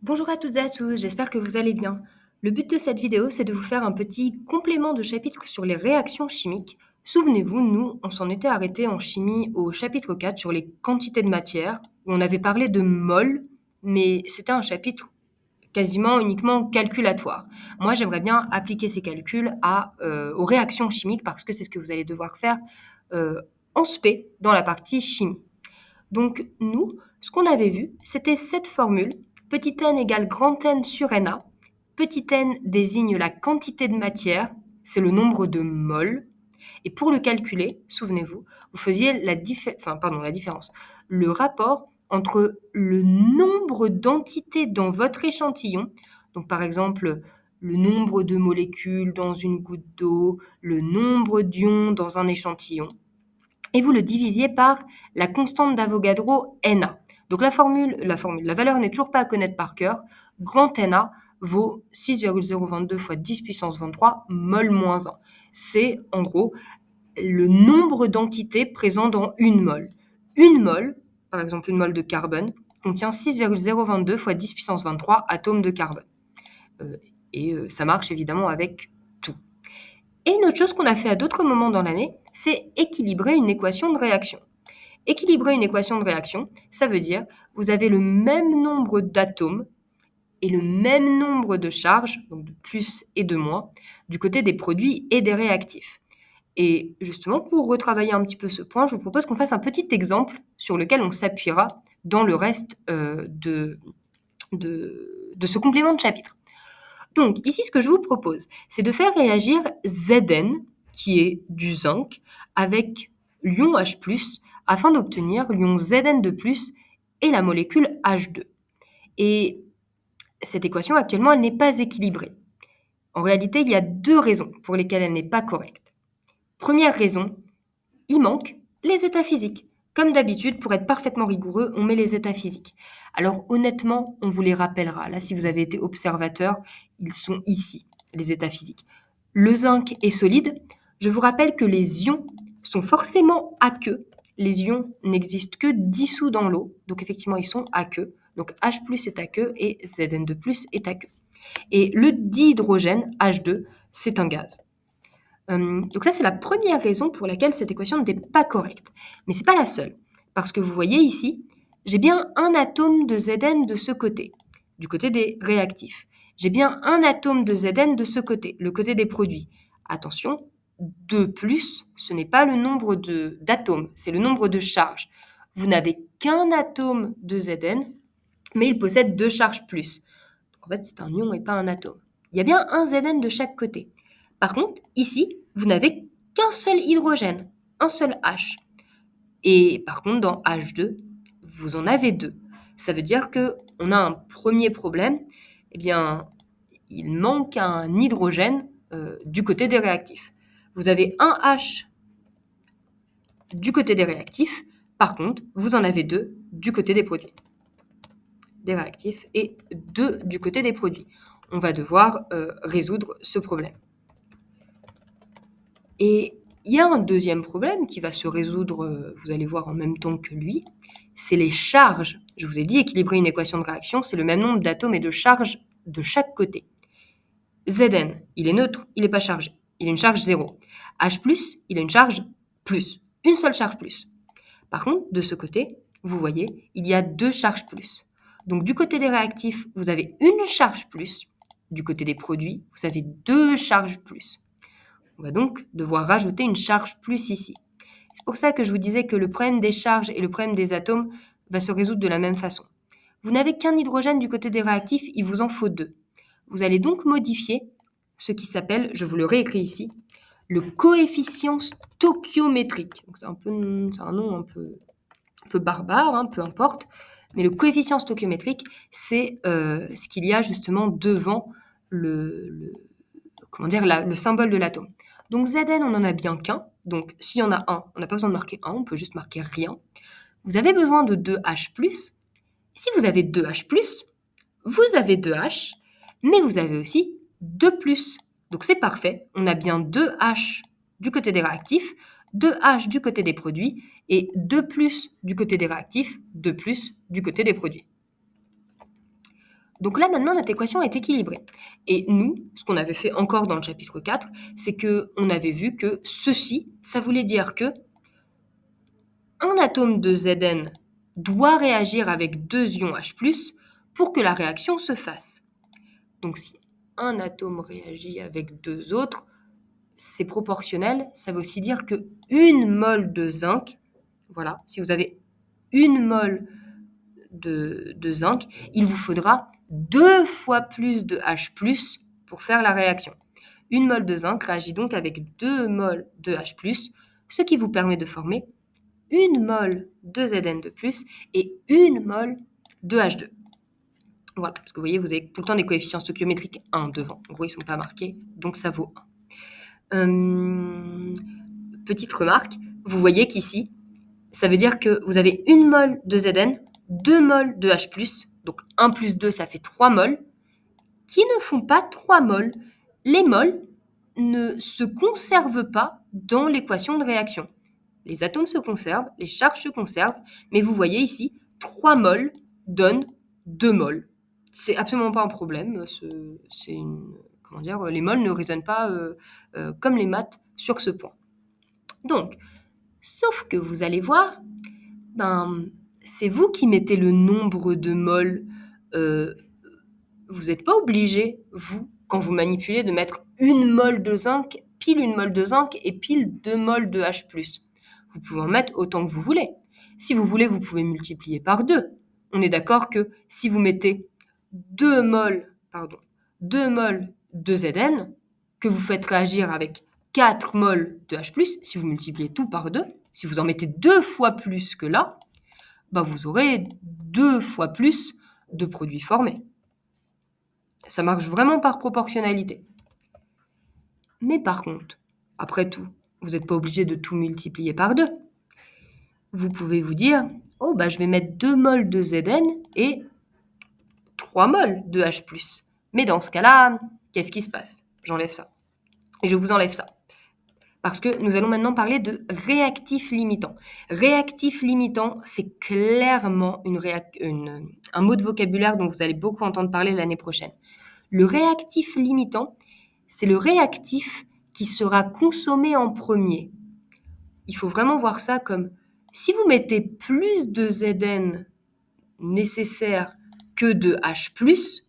Bonjour à toutes et à tous, j'espère que vous allez bien. Le but de cette vidéo, c'est de vous faire un petit complément de chapitre sur les réactions chimiques. Souvenez-vous, nous, on s'en était arrêté en chimie au chapitre 4 sur les quantités de matière, où on avait parlé de mol, mais c'était un chapitre quasiment uniquement calculatoire. Moi, j'aimerais bien appliquer ces calculs aux réactions chimiques parce que c'est ce que vous allez devoir faire euh, en spé dans la partie chimie. Donc nous, ce qu'on avait vu, c'était cette formule, petit n égale grand N sur Na. Petit n désigne la quantité de matière, c'est le nombre de moles. Et pour le calculer, souvenez-vous, vous faisiez la différence, le rapport entre le nombre d'entités dans votre échantillon, donc par exemple le nombre de molécules dans une goutte d'eau, le nombre d'ions dans un échantillon, et vous le divisiez par la constante d'Avogadro Na. Donc la valeur n'est toujours pas à connaître par cœur. Grand Na vaut 6,022 fois 10 puissance 23 mol moins 1. C'est en gros le nombre d'entités présentes dans une mol. Une mol, par exemple une mol de carbone, contient 6,022 fois 10 puissance 23 atomes de carbone. Ça marche évidemment avec tout. Et une autre chose qu'on a fait à d'autres moments dans l'année, c'est équilibrer une équation de réaction. Équilibrer une équation de réaction, ça veut dire vous avez le même nombre d'atomes et le même nombre de charges, donc de plus et de moins, du côté des produits et des réactifs. Et justement, pour retravailler un petit peu ce point, je vous propose qu'on fasse un petit exemple sur lequel on s'appuiera dans le reste de ce complément de chapitre. Donc, ici, ce que je vous propose, c'est de faire réagir Zn, qui est du zinc, avec l'ion H+, afin d'obtenir l'ion Zn de plus et la molécule H2. Et cette équation, actuellement, elle n'est pas équilibrée. En réalité, il y a deux raisons pour lesquelles elle n'est pas correcte. Première raison, il manque les états physiques. Comme d'habitude, pour être parfaitement rigoureux, on met les états physiques. Alors honnêtement, on vous les rappellera. Là, si vous avez été observateur, ils sont ici, les états physiques. Le zinc est solide. Je vous rappelle que les ions sont forcément aqueux. Les ions n'existent que dissous dans l'eau. Donc effectivement, ils sont aqueux. Donc H+ est aqueux et Zn2+ est aqueux. Et le dihydrogène, H2, c'est un gaz. Donc ça, c'est la première raison pour laquelle cette équation n'est pas correcte. Mais ce n'est pas la seule. Parce que vous voyez ici, j'ai bien un atome de Zn de ce côté, du côté des réactifs. J'ai bien un atome de Zn de ce côté, le côté des produits. Attention, 2 plus, ce n'est pas le nombre d'atomes, c'est le nombre de charges. Vous n'avez qu'un atome de Zn, mais il possède 2 charges plus. Donc en fait, c'est un ion et pas un atome. Il y a bien un Zn de chaque côté. Par contre, ici, vous n'avez qu'un seul hydrogène, un seul H. Et par contre, dans H2, vous en avez deux. Ça veut dire qu'on a un premier problème. Eh bien, il manque un hydrogène du côté des réactifs. Vous avez un H du côté des réactifs. Par contre, vous en avez deux du côté des produits, des réactifs, et deux du côté des produits. On va devoir résoudre ce problème. Et il y a un deuxième problème qui va se résoudre, vous allez voir en même temps que lui, c'est les charges. Je vous ai dit, équilibrer une équation de réaction, c'est le même nombre d'atomes et de charges de chaque côté. Zn, il est neutre, il n'est pas chargé. Il a une charge 0. H+, il a une charge plus. Une seule charge plus. Par contre, de ce côté, vous voyez, il y a deux charges plus. Donc du côté des réactifs, vous avez une charge plus. Du côté des produits, vous avez deux charges plus. On va donc devoir rajouter une charge plus ici. C'est pour ça que je vous disais que le problème des charges et le problème des atomes va se résoudre de la même façon. Vous n'avez qu'un hydrogène du côté des réactifs, il vous en faut deux. Vous allez donc modifier ce qui s'appelle, je vous le réécris ici, le coefficient stoichiométrique. Donc c'est un nom un peu barbare, hein, peu importe. Mais le coefficient stoichiométrique, c'est ce qu'il y a justement devant le symbole de l'atome. Donc Zn, on n'en a bien qu'un. Donc s'il y en a un, on n'a pas besoin de marquer 1, on peut juste marquer rien. Vous avez besoin de 2H+. Si vous avez 2H+, vous avez 2H, mais vous avez aussi 2+. Donc c'est parfait, on a bien 2H du côté des réactifs, 2H du côté des produits, et 2+ du côté des réactifs, 2+ du côté des produits. Donc là, maintenant, notre équation est équilibrée. Et nous, ce qu'on avait fait encore dans le chapitre 4, c'est qu'on avait vu que ceci, ça voulait dire que un atome de Zn doit réagir avec deux ions H+, pour que la réaction se fasse. Donc si un atome réagit avec deux autres, c'est proportionnel. Ça veut aussi dire que une mole de zinc, voilà, si vous avez une mole de zinc, il vous faudra 2 fois plus de H+, pour faire la réaction. Une mole de zinc réagit donc avec 2 moles de H+, ce qui vous permet de former une mole de Zn de plus et une mole de H2. Voilà, parce que vous voyez, vous avez tout le temps des coefficients stoichiométriques 1 devant. En gros, ils ne sont pas marqués, donc ça vaut 1. Petite remarque, vous voyez qu'ici, ça veut dire que vous avez une mole de Zn, 2 moles de H+, donc 1 plus 2, ça fait 3 moles, qui ne font pas 3 moles. Les moles ne se conservent pas dans l'équation de réaction. Les atomes se conservent, les charges se conservent, mais vous voyez ici, 3 moles donnent 2 moles. C'est absolument pas un problème. Les moles ne raisonnent pas comme les maths sur ce point. Donc, sauf que vous allez voir, c'est vous qui mettez le nombre de moles. Vous n'êtes pas obligé, vous, quand vous manipulez, de mettre une mole de zinc, pile une mole de zinc et pile 2 moles de H+. Vous pouvez en mettre autant que vous voulez. Si vous voulez, vous pouvez multiplier par 2. On est d'accord que si vous mettez 2 moles de Zn, que vous faites réagir avec 4 moles de H+, si vous multipliez tout par 2, si vous en mettez 2 fois plus que là, vous aurez 2 fois plus de produits formés. Ça marche vraiment par proportionnalité. Mais par contre, après tout, vous n'êtes pas obligé de tout multiplier par 2. Vous pouvez vous dire, je vais mettre 2 moles de Zn et 3 moles de H+. Mais dans ce cas-là, qu'est-ce qui se passe? J'enlève ça. Et je vous enlève ça. Parce que nous allons maintenant parler de réactif limitant. Réactif limitant, c'est clairement un mot de vocabulaire dont vous allez beaucoup entendre parler l'année prochaine. Le réactif limitant, c'est le réactif qui sera consommé en premier. Il faut vraiment voir ça comme si vous mettez plus de Zn nécessaire que de H+,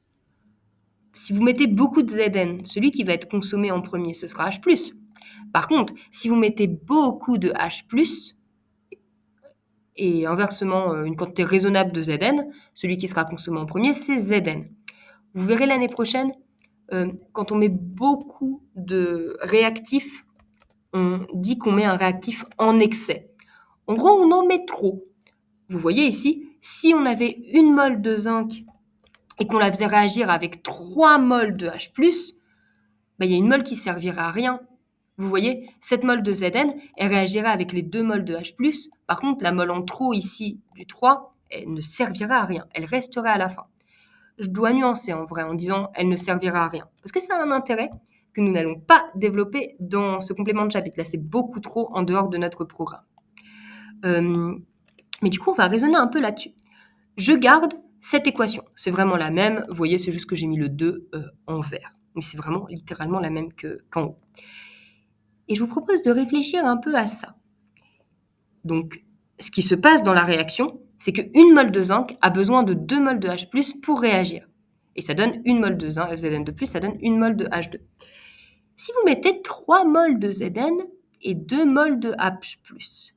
si vous mettez beaucoup de Zn, celui qui va être consommé en premier, ce sera H+. Par contre, si vous mettez beaucoup de H+, et inversement une quantité raisonnable de Zn, celui qui sera consommé en premier, c'est Zn. Vous verrez l'année prochaine, quand on met beaucoup de réactifs, on dit qu'on met un réactif en excès. En gros, on en met trop. Vous voyez ici, si on avait une mole de zinc et qu'on la faisait réagir avec 3 moles de H+, il y a une mole qui ne servirait à rien. Vous voyez, cette mole de Zn, elle réagirait avec les 2 moles de H+. Par contre, la mole en trop ici, du 3, elle ne servirait à rien. Elle resterait à la fin. Je dois nuancer en vrai en disant elle ne servira à rien. Parce que ça a un intérêt que nous n'allons pas développer dans ce complément de chapitre. Là, c'est beaucoup trop en dehors de notre programme. Mais du coup, on va raisonner un peu là-dessus. Je garde cette équation. C'est vraiment la même. Vous voyez, c'est juste que j'ai mis le 2 en vert. Mais c'est vraiment littéralement la même qu'en haut. Et je vous propose de réfléchir un peu à ça. Donc, ce qui se passe dans la réaction, c'est qu'une mole de zinc a besoin de 2 moles de H+, pour réagir. Et ça donne une mole de zinc, Zn de plus, ça donne une mole de H2. Si vous mettez 3 moles de Zn et 2 moles de H+,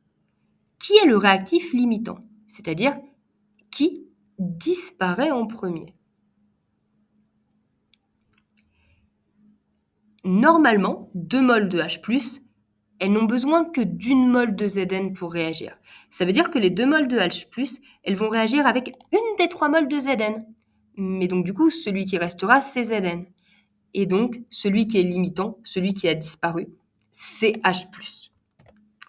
qui est le réactif limitant? C'est-à-dire qui disparaît en premier? Normalement, 2 moles de H+, elles n'ont besoin que d'une mole de Zn pour réagir. Ça veut dire que les 2 moles de H+, elles vont réagir avec une des 3 moles de Zn. Mais donc du coup, celui qui restera, c'est Zn. Et donc, celui qui est limitant, celui qui a disparu, c'est H+.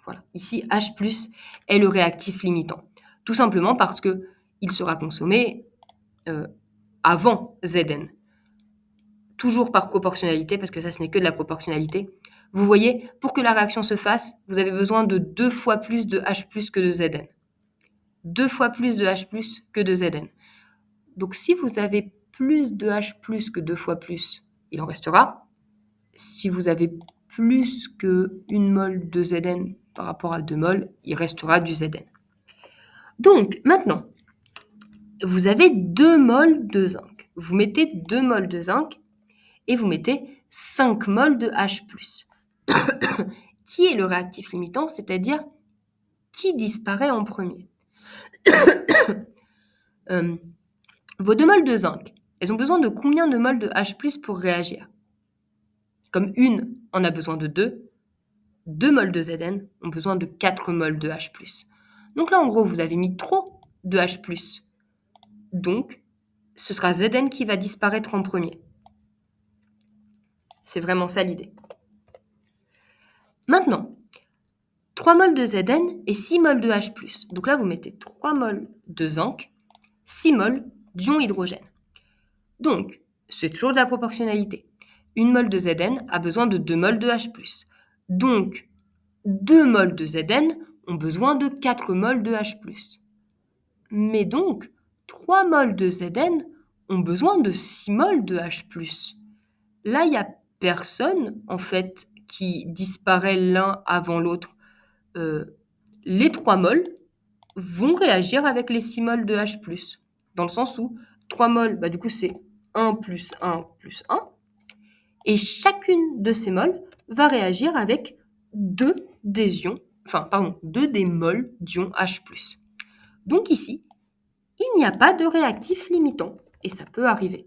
Voilà, ici, H+ est le réactif limitant. Tout simplement parce qu'il sera consommé avant Zn. Toujours par proportionnalité, parce que ça, ce n'est que de la proportionnalité. Vous voyez, pour que la réaction se fasse, vous avez besoin de 2 fois plus de H+ que de Zn. 2 fois plus de H+ que de Zn. Donc, si vous avez plus de H+, que 2 fois plus, il en restera. Si vous avez plus que 1 mol de Zn par rapport à 2 mols, il restera du Zn. Donc, maintenant, vous avez 2 mols de zinc. Vous mettez 2 mols de zinc et vous mettez 5 mols de H+. Qui est le réactif limitant, c'est-à-dire qui disparaît en premier? Vos 2 mols de zinc, elles ont besoin de combien de mols de H+ pour réagir? Comme une en a besoin de 2, 2 mols de Zn ont besoin de 4 mols de H+. Donc là, en gros, vous avez mis trop de H+. Donc, ce sera Zn qui va disparaître en premier. C'est vraiment ça l'idée. Maintenant, 3 mols de Zn et 6 mols de H+. Donc là, vous mettez 3 mols de zinc, 6 mols d'ion hydrogène. Donc, c'est toujours de la proportionnalité. 1 mol de Zn a besoin de 2 mols de H+. Donc, 2 mols de Zn ont besoin de 4 mols de H+. Mais donc, 3 mols de Zn ont besoin de 6 mols de H+. Là, il n'y a personne, en fait, qui disparaît l'un avant l'autre. Les 3 mols vont réagir avec les 6 mols de H+, dans le sens où 3 mols, du coup, c'est 1 plus 1 plus 1, et chacune de ces mols va réagir avec 2 des mols d'ion H+. Donc ici, il n'y a pas de réactif limitant, et ça peut arriver.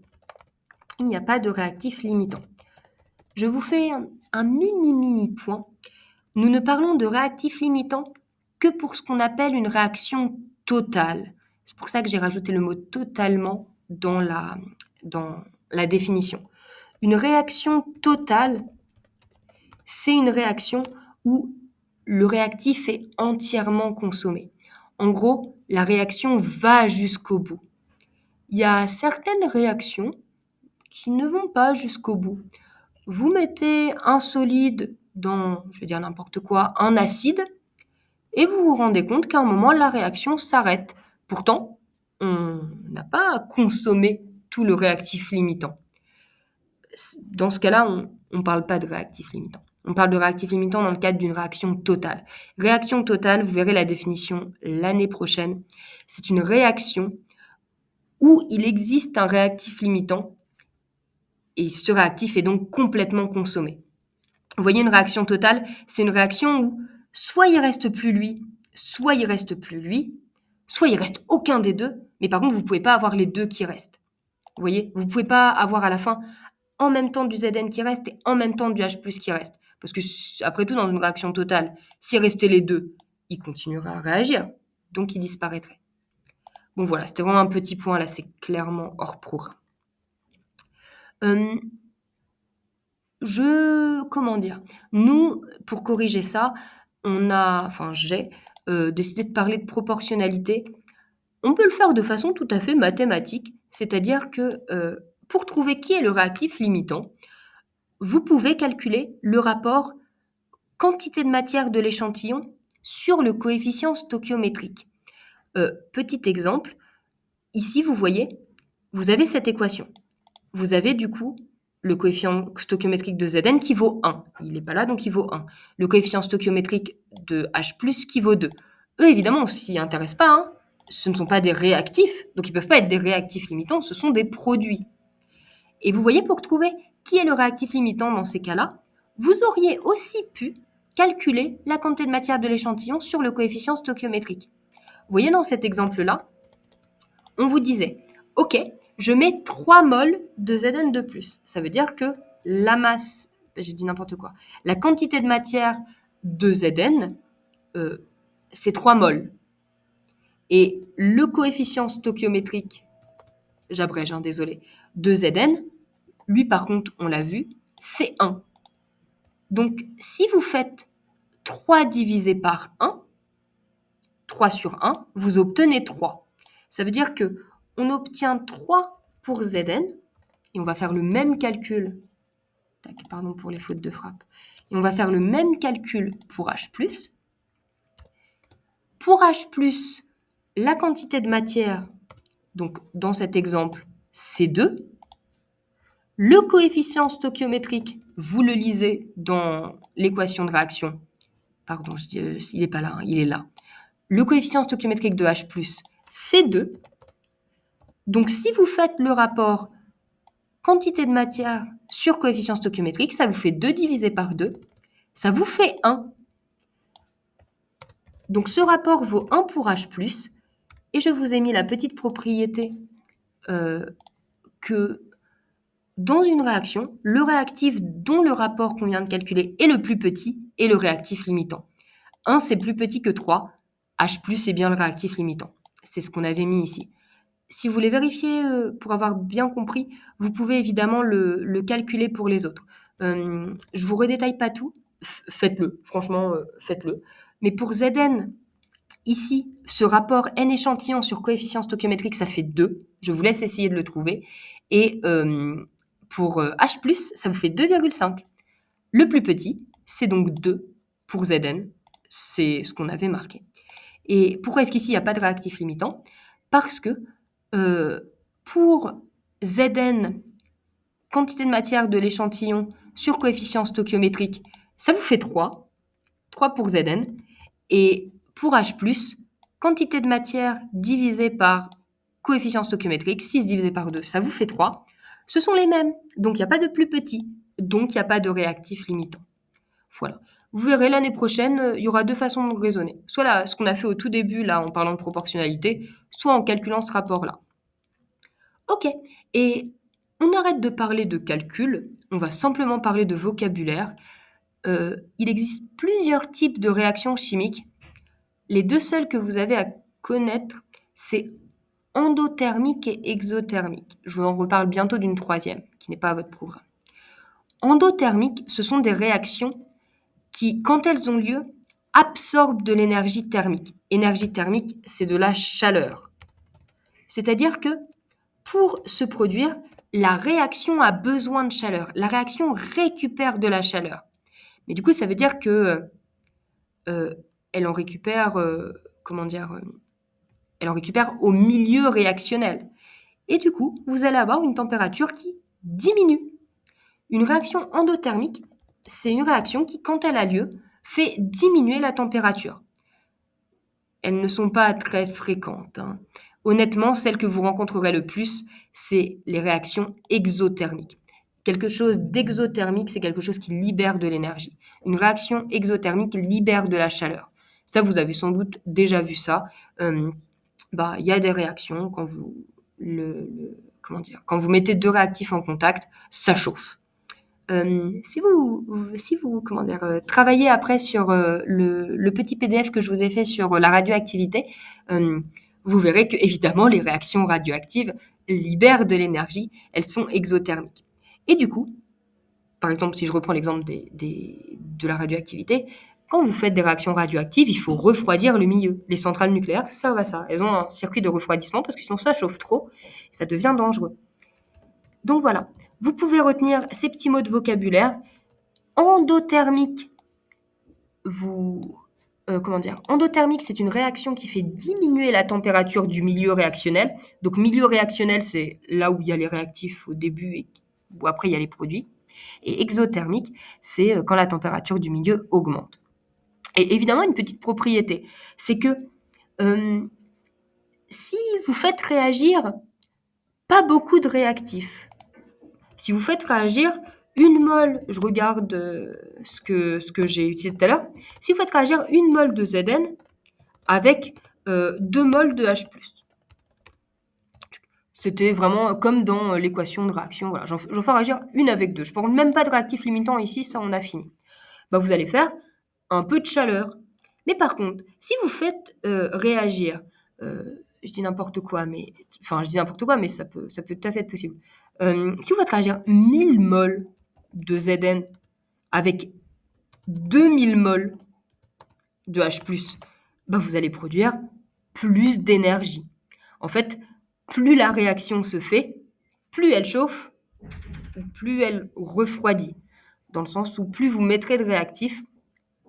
Il n'y a pas de réactif limitant. Je vous fais un mini point. Nous ne parlons de réactif limitant que pour ce qu'on appelle une réaction totale. C'est pour ça que j'ai rajouté le mot totalement dans la définition. Une réaction totale, c'est une réaction où le réactif est entièrement consommé. En gros, la réaction va jusqu'au bout. Il y a certaines réactions qui ne vont pas jusqu'au bout. Vous mettez un solide dans, je vais dire n'importe quoi, un acide, et vous vous rendez compte qu'à un moment, la réaction s'arrête. Pourtant, on n'a pas consommé tout le réactif limitant. Dans ce cas-là, on ne parle pas de réactif limitant. On parle de réactif limitant dans le cadre d'une réaction totale. Réaction totale, vous verrez la définition l'année prochaine. C'est une réaction où il existe un réactif limitant et ce réactif est donc complètement consommé. Vous voyez, une réaction totale, c'est une réaction où soit il reste plus lui, soit il reste plus lui, soit il reste aucun des deux, mais par contre, vous ne pouvez pas avoir les deux qui restent. Vous voyez, vous ne pouvez pas avoir à la fin en même temps du Zn qui reste et en même temps du H+ qui reste. Parce que, après tout, dans une réaction totale, s'il restait les deux, il continuera à réagir, donc il disparaîtrait. Bon voilà, c'était vraiment un petit point, là, c'est clairement hors programme. Nous, pour corriger ça, j'ai décidé de parler de proportionnalité. On peut le faire de façon tout à fait mathématique, c'est-à-dire que pour trouver qui est le réactif limitant, vous pouvez calculer le rapport quantité de matière de l'échantillon sur le coefficient stoichiométrique. Petit exemple, ici vous voyez, vous avez cette équation. Vous avez du coup le coefficient stoichiométrique de Zn qui vaut 1. Il n'est pas là, donc il vaut 1. Le coefficient stoichiométrique de H+ qui vaut 2. Eux, évidemment, on ne s'y intéresse pas. Hein. Ce ne sont pas des réactifs, donc ils ne peuvent pas être des réactifs limitants, ce sont des produits. Et vous voyez, pour trouver qui est le réactif limitant dans ces cas-là, vous auriez aussi pu calculer la quantité de matière de l'échantillon sur le coefficient stoichiométrique. Vous voyez, dans cet exemple-là, on vous disait, OK, je mets 3 mols de Zn de plus. Ça veut dire que la masse, j'ai dit n'importe quoi, la quantité de matière de Zn, c'est 3 mols. Et le coefficient stoichiométrique, j'abrège, désolé, de Zn, lui par contre, on l'a vu, c'est 1. Donc, si vous faites 3 divisé par 1, 3 sur 1, vous obtenez 3. Ça veut dire qu'on obtient 3 pour Zn, et on va faire le même calcul, pardon pour les fautes de frappe, et on va faire le même calcul pour H+. Pour H+, la quantité de matière, donc dans cet exemple, C2. Le coefficient stoichiométrique, vous le lisez dans l'équation de réaction. Pardon, il n'est pas là, il est là. Le coefficient stoichiométrique de H+, C2. Donc, si vous faites le rapport quantité de matière sur coefficient stoichiométrique, ça vous fait 2 divisé par 2. Ça vous fait 1. Donc, ce rapport vaut 1 pour H+. Et je vous ai mis la petite propriété que dans une réaction, le réactif dont le rapport qu'on vient de calculer est le plus petit est le réactif limitant. 1, c'est plus petit que 3. H+ est bien le réactif limitant. C'est ce qu'on avait mis ici. Si vous voulez vérifier pour avoir bien compris, vous pouvez évidemment le calculer pour les autres. Je ne vous redétaille pas tout. Faites-le, franchement, faites-le. Mais pour Zn, ici, ce rapport n échantillon sur coefficient stoichiométrique, ça fait 2. Je vous laisse essayer de le trouver. Et pour H+, ça vous fait 2,5. Le plus petit, c'est donc 2 pour Zn. C'est ce qu'on avait marqué. Et pourquoi est-ce qu'ici, il n'y a pas de réactif limitant? Parce que pour Zn, quantité de matière de l'échantillon sur coefficient stoichiométrique, ça vous fait 3. 3 pour Zn. Et pour H+, quantité de matière divisée par coefficient stoichiométrique, 6 divisé par 2, ça vous fait 3. Ce sont les mêmes, donc il n'y a pas de plus petit, donc il n'y a pas de réactif limitant. Voilà. Vous verrez, l'année prochaine, il y aura 2 façons de raisonner. Soit là, ce qu'on a fait au tout début, là, en parlant de proportionnalité, soit en calculant ce rapport-là. Ok, et on arrête de parler de calcul, on va simplement parler de vocabulaire. Il existe plusieurs types de réactions chimiques. Les 2 seuls que vous avez à connaître, c'est endothermique et exothermique. Je vous en reparle bientôt d'une 3e, qui n'est pas à votre programme. Endothermique, ce sont des réactions qui, quand elles ont lieu, absorbent de l'énergie thermique. Énergie thermique, c'est de la chaleur. C'est-à-dire que pour se produire, la réaction a besoin de chaleur. La réaction récupère de la chaleur. Mais du coup, ça veut dire que elle en récupère, elle en récupère au milieu réactionnel. Et du coup, vous allez avoir une température qui diminue. Une réaction endothermique, c'est une réaction qui, quand elle a lieu, fait diminuer la température. Elles ne sont pas très fréquentes. Honnêtement, celles que vous rencontrerez le plus, c'est les réactions exothermiques. Quelque chose d'exothermique, c'est quelque chose qui libère de l'énergie. Une réaction exothermique libère de la chaleur. Ça, vous avez sans doute déjà vu ça. Y a des réactions, quand vous mettez 2 réactifs en contact, ça chauffe. Si vous travaillez après sur le petit PDF que je vous ai fait sur la radioactivité, vous verrez que évidemment les réactions radioactives libèrent de l'énergie, elles sont exothermiques. Et du coup, par exemple, si je reprends l'exemple de la radioactivité, quand vous faites des réactions radioactives, il faut refroidir le milieu. Les centrales nucléaires servent à ça. Elles ont un circuit de refroidissement parce que sinon ça chauffe trop et ça devient dangereux. Donc voilà, vous pouvez retenir ces petits mots de vocabulaire. Endothermique, endothermique, c'est une réaction qui fait diminuer la température du milieu réactionnel. Donc milieu réactionnel, c'est là où il y a les réactifs au début et où après il y a les produits. Et exothermique, c'est quand la température du milieu augmente. Et évidemment, une petite propriété, c'est que si vous faites réagir pas beaucoup de réactifs, si vous faites réagir une mole, je regarde ce que j'ai utilisé tout à l'heure, si vous faites réagir une mole de Zn avec 2 moles de H+. C'était vraiment comme dans l'équation de réaction. Voilà, j'en fais réagir une avec 2. Je ne parle même pas de réactif limitant ici, ça on a fini. Vous allez faire un peu de chaleur. Mais par contre, si vous faites réagir, je dis n'importe quoi, mais ça peut tout à fait être possible. Si vous faites réagir 1000 moles de Zn avec 2000 moles de H+, vous allez produire plus d'énergie. En fait, plus la réaction se fait, plus elle chauffe, plus elle refroidit. Dans le sens où plus vous mettrez de réactifs,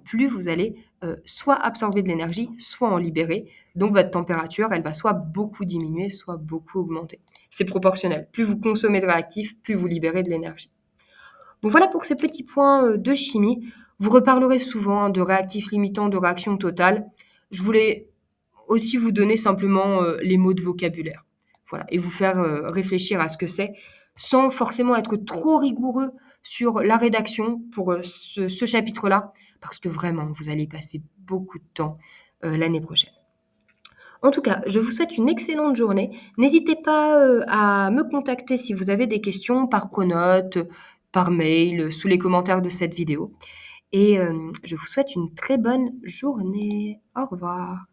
plus vous allez soit absorber de l'énergie, soit en libérer. Donc votre température, elle va soit beaucoup diminuer, soit beaucoup augmenter. c'est proportionnel. Plus vous consommez de réactifs, plus vous libérez de l'énergie. Bon, voilà pour ces petits points de chimie. Vous reparlerez souvent de réactifs limitants, de réactions totales. Je voulais aussi vous donner simplement les mots de vocabulaire. Voilà, et vous faire réfléchir à ce que c'est, sans forcément être trop rigoureux sur la rédaction pour ce chapitre-là, parce que vraiment, vous allez passer beaucoup de temps l'année prochaine. En tout cas, je vous souhaite une excellente journée. N'hésitez pas à me contacter si vous avez des questions par pronote, par mail, sous les commentaires de cette vidéo. Et je vous souhaite une très bonne journée. Au revoir.